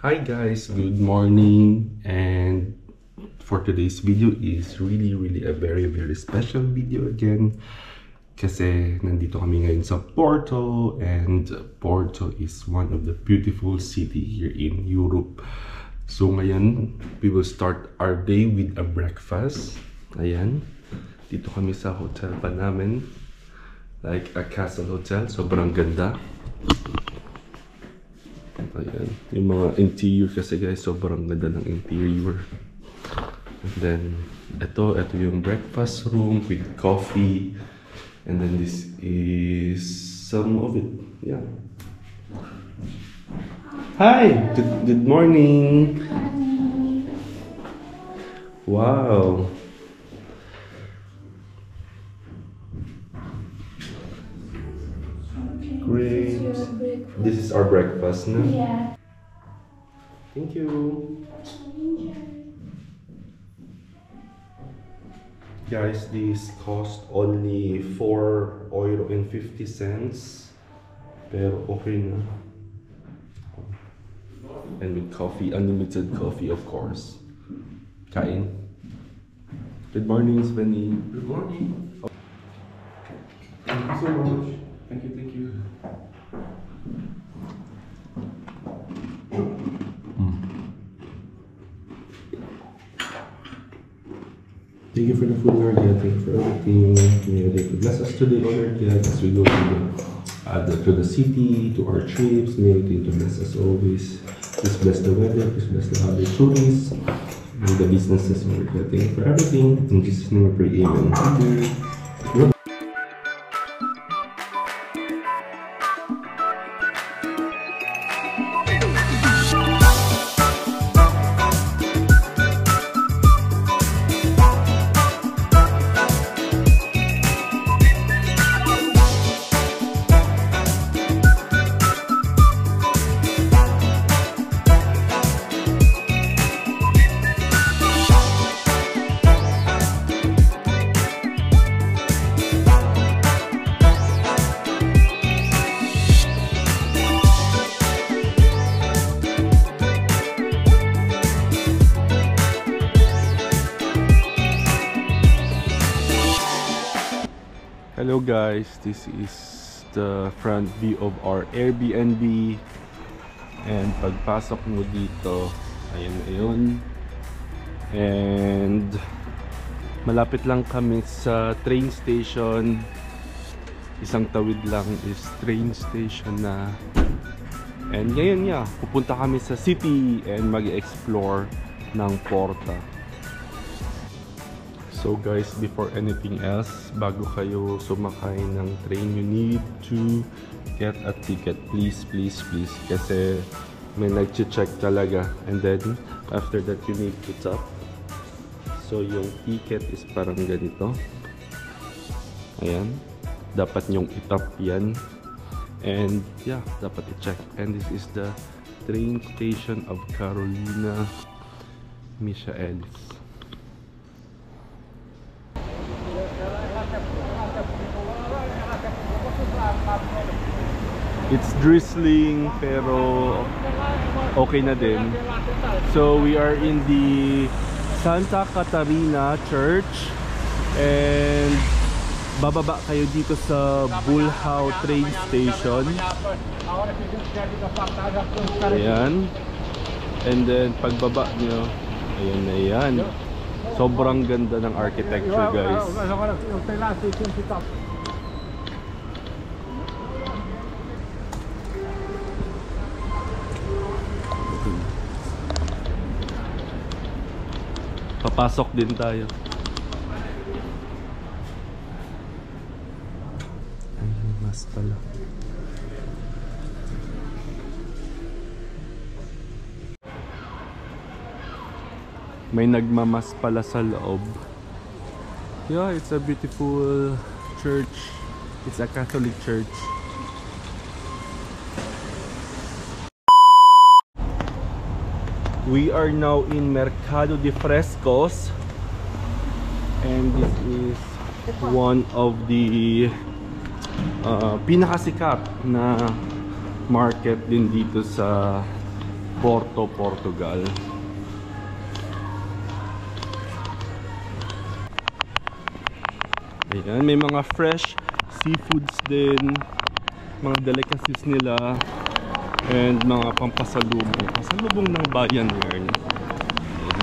Hi guys, good morning, and for today's video is really a very special video again kasi nandito kami ngayon sa Porto, and Porto is one of the beautiful city here in Europe. So ngayon, we will start our day with a breakfast. Ayan, dito kami sa hotel pa namin, like a castle hotel, sobrang ganda. Ayan, yung mga interior kasi guys, sobrang ganda ng interior. And then, ito yung breakfast room with coffee. And then this is some of it. Yeah. Hi! Good morning! Wow! Great. This is our breakfast, no? Yeah. Thank you. Guys, this cost only €4.50. Pero okay na. And with coffee, unlimited coffee, of course. Kain. Good morning, Svenny. Good morning. Thank you so much. Thank you. Thank you for the food, Lord God. Thank you for everything. May you bless us today, Lord God, as we go to the city, to our trips. May you to bless us always. Please bless the weather. Please bless the other tourists. And the businesses, Lord God. Thank you for everything. In Jesus' name we pray, amen. Hello guys, this is the front view of our Airbnb, and pagpasok mo dito, ayun, and malapit lang kami sa train station. Isang tawid lang is train station na, and ngayon pupunta kami sa city and mag-explore ng Porta. So guys, before anything else, bago kayo sumakay ng train, you need to get a ticket. Please. Kasi may nag-check talaga. And then, after that, you need to tap. So, yung ticket is parang ganito. Ayan. Dapat nyong itap yan. And, yeah, dapat i-check. And this is the train station of Carolina Michaelis. It's drizzling pero okay na din. So we are in the Santa Catarina Church, and bababa kayo dito sa Bulhau train station. Ayan. And then pagbaba nyo, ayan. Sobrang ganda ng architecture, guys. Papasok din tayo. Ayun, mas pala. May nagmamas pala sa loob. Yeah, it's a beautiful church. It's a Catholic church. We are now in Mercado de Frescos, and this is one of the pinakasikat na market din dito sa Porto, Portugal. Ayan, may mga fresh seafoods din, mga delicacies nila, and mga pampasalubong. Pasalubong ng bayan yan.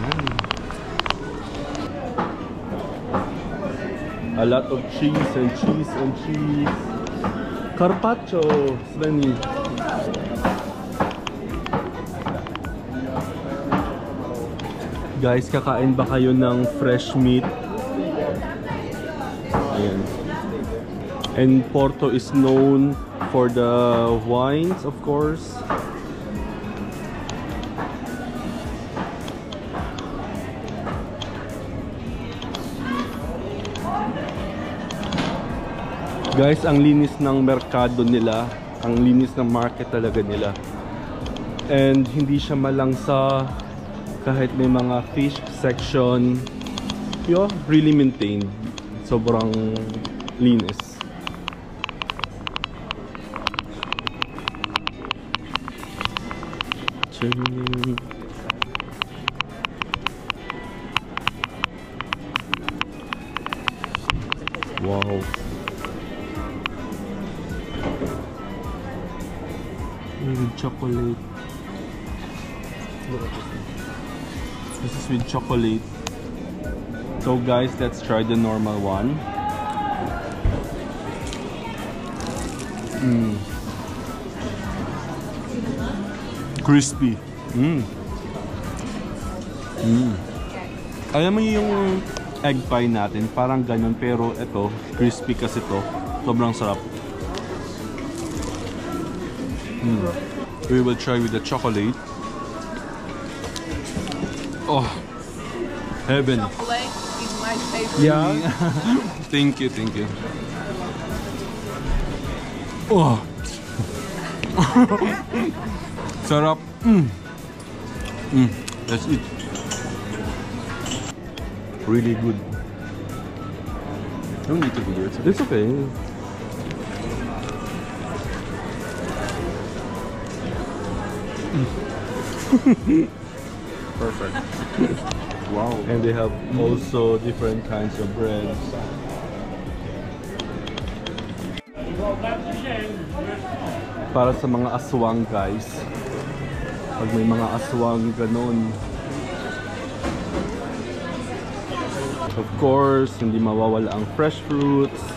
Ayan. A lot of cheese and cheese and cheese. Carpaccio, Sveni. Guys, kakain ba kayo ng fresh meat? Ayan. And Porto is known for the wines, of course. Guys, ang linis ng merkado nila, ang linis ng market talaga nila. And hindi siya malangsa, kahit may mga fish section, really maintained. Sobrang linis. Wow. With chocolate. This is with chocolate. So guys, let's try the normal one. Crispy. Alam mo yung egg pie natin, parang ganun, pero ito, crispy kasi to. Sobrang sarap. We will try with the chocolate. Oh, heaven. Chocolate is my favorite. Yeah. Thank you, thank you. Oh. Sarap. That's it. Really good. Don't need to be here. It's okay. Perfect. Wow. And they have also different kinds of breads. Para sa mga aswang, guys. Pag may mga aswang ganon. Of course, hindi mawawala ang fresh fruits.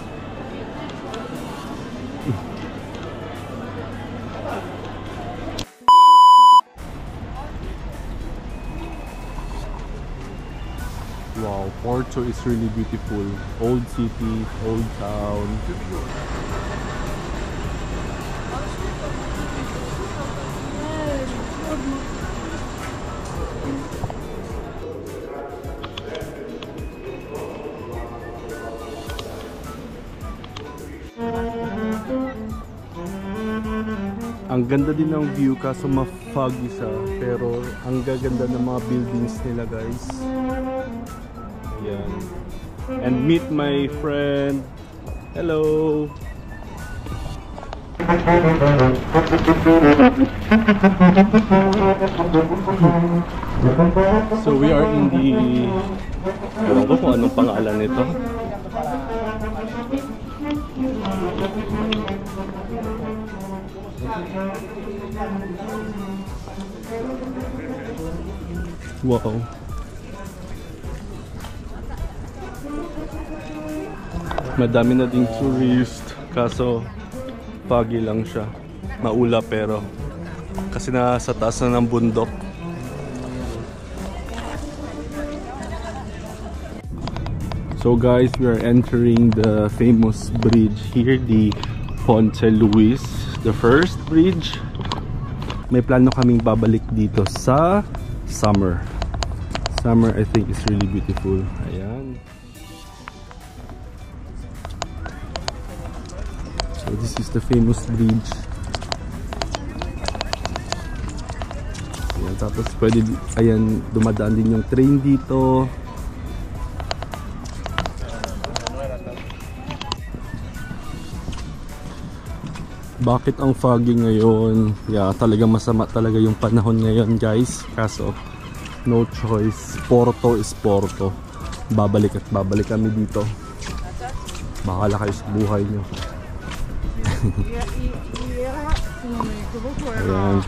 Wow, Porto is really beautiful. Old city, old town. Ang ganda din ng view kaso ma-foggy siya, pero ang gaganda ng mga buildings nila, guys. Yan. And meet my friend. Hello. So we are in the, ewan ko kung anong pangalan nito. Wow. Madami na ding tourist, kaso foggy lang siya. Maulap pero kasi nasa taas na ng bundok. So guys, we are entering the famous bridge here, the Ponte Luis, the first bridge. May plano kaming babalik dito sa summer. Summer, I think, is really beautiful. Ayan. So this is the famous bridge. Ayan, tapos pwede, ayan, dumadaan din yung train dito. Bakit ang foggy ngayon? Yeah, talagang masama talaga yung panahon ngayon, guys. Kaso, no choice. Porto is Porto. Babalik at babalik kami dito. Bahala kayo sa buhay nyo. Ayan.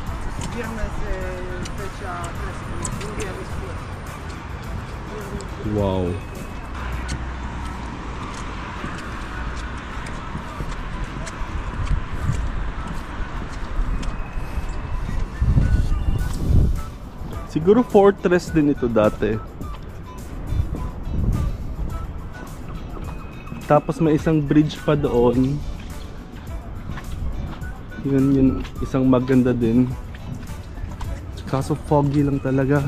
Wow. Siguro fortress din ito dati. Tapos may isang bridge pa doon. Yun isang maganda din. Kaso foggy lang talaga.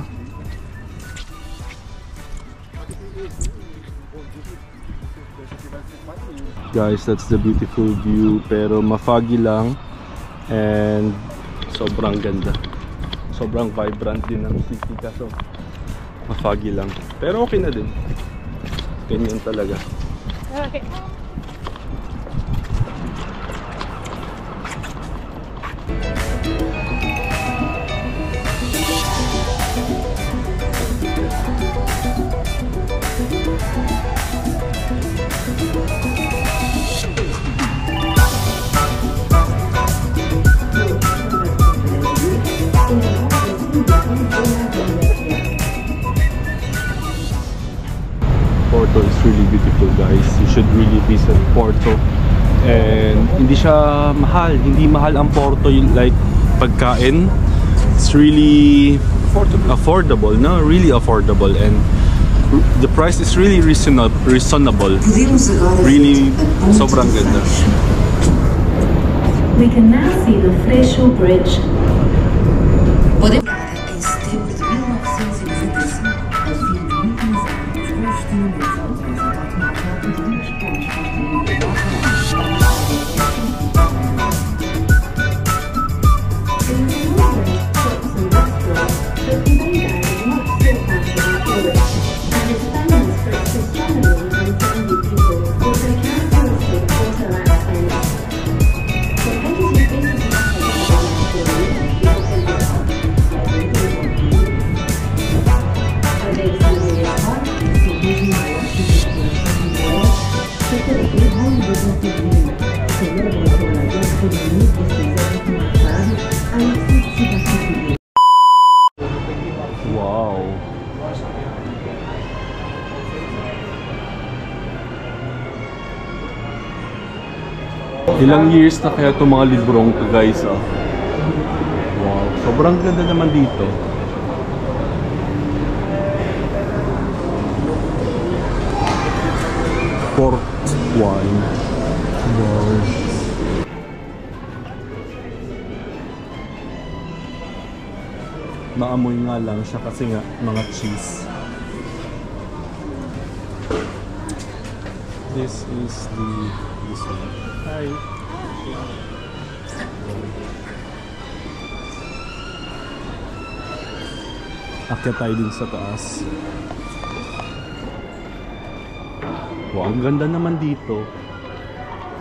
Guys, that's the beautiful view. Pero ma-foggy lang. And sobrang ganda. Sobrang vibrant din ng city. Kaso ma-foggy lang. Pero okay na din. Ganyan talaga. Okay. Porto is really beautiful, guys. You should really visit Porto. And hindi siya mahal. Hindi mahal ang Porto yung like pagkain. It's really affordable, no? Really affordable, and the price is really reasonable. Really sobrang ganda. We can now see the Freixo Bridge. Wow. Ilang years na kaya itong mga librong to, guys, ah. Wow, sobrang ganda naman dito. Port wine. Wow. Maamoy nga lang siya kasi nga mga cheese. This is this one. Hi. Akyat tayo din sa taas. Wow, ang ganda naman dito.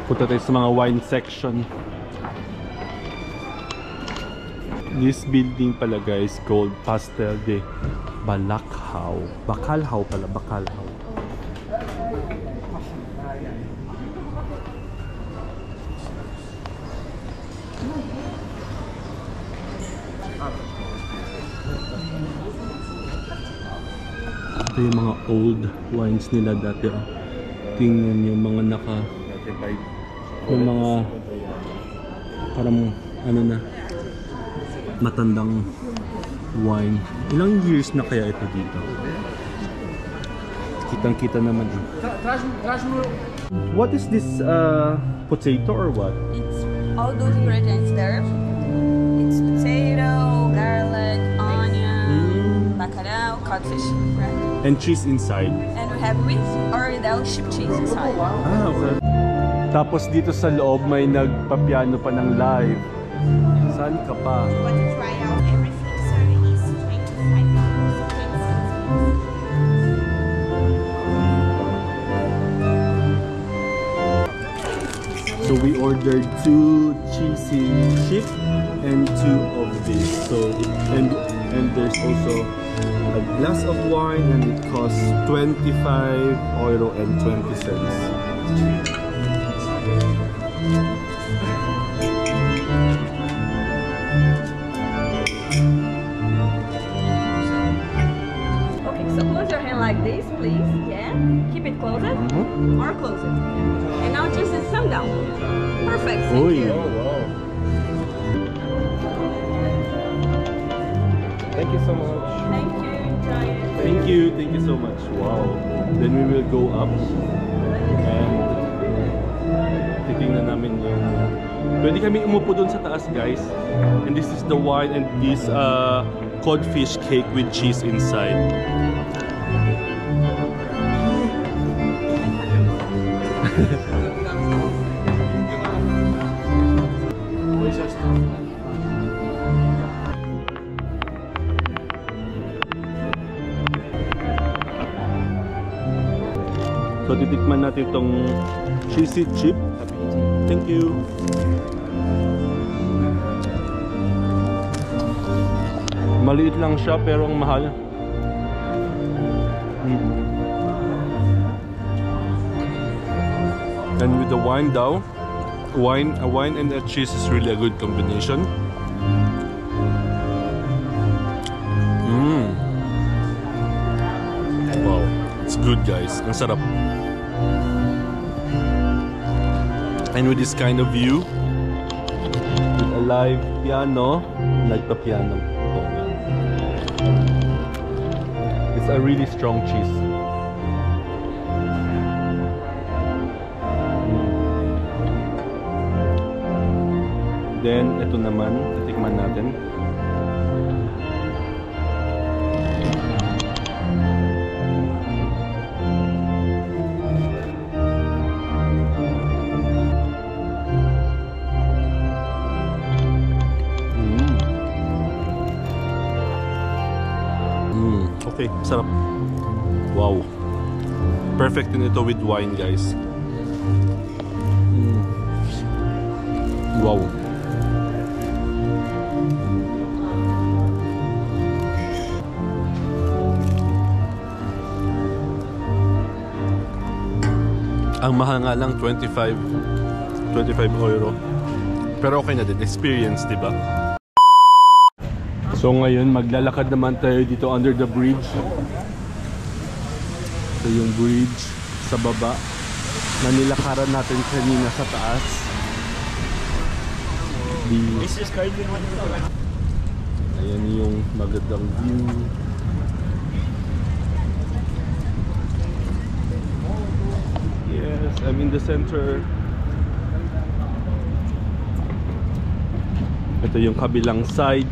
Punta tayo sa mga wine section. This building pala, guys, called Pastel de Bacalhau. Bacalhau pala, Bacalhau. Ito yung mga old wines nila dati. Oh. Tingnan yung mga yung mga parang ano na, matandang wine. Ilang years na kaya ito dito? Kitang-kita naman. What is this potato or what? It's all those ingredients there. It's potato, garlic, onion, bacalhau, codfish, right? And cheese inside. And we have with or without sheep cheese inside. Ah, okay. Tapos dito sa loob may nagpapiano pa ng live. Saan ka pa? Want to try out everything, sir, is 25 euros. So we ordered 2 cheesy chip and 2 of this. So and there's also a glass of wine, and it costs €25.20. Okay, so close your hand like this, please. Yeah. Keep it closed. Or close it. And now just sit thumb down. Perfect. Thank you. Thank you so much. Thank you. Enjoy it. Thank you so much. Wow. Then we will go up and titingnan namin yung pwede kami umupo dun sa taas, guys. And this is the wine and this codfish cake with cheese inside. So titikman natin itong cheesy chip. Thank you. Maliit lang siya pero ang mahal. And with the wine daw, wine and a cheese is really a good combination. Wow, it's good, guys. Ang sarap. And with this kind of view, with a live piano, nagpa-piano. It's a really strong cheese. Then, ito naman, titikman natin. Okay, sarap. Wow. Perfect din ito with wine, guys. Wow. Ang mahal nga lang, 25 euro. Pero okay na din, experience, di ba? So ngayon, maglalakad naman tayo dito under the bridge. So yung bridge sa baba na nilakaran natin kanina sa taas. Ayan yung magandang view. Yes, I'm in the center. Ito yung kabilang side.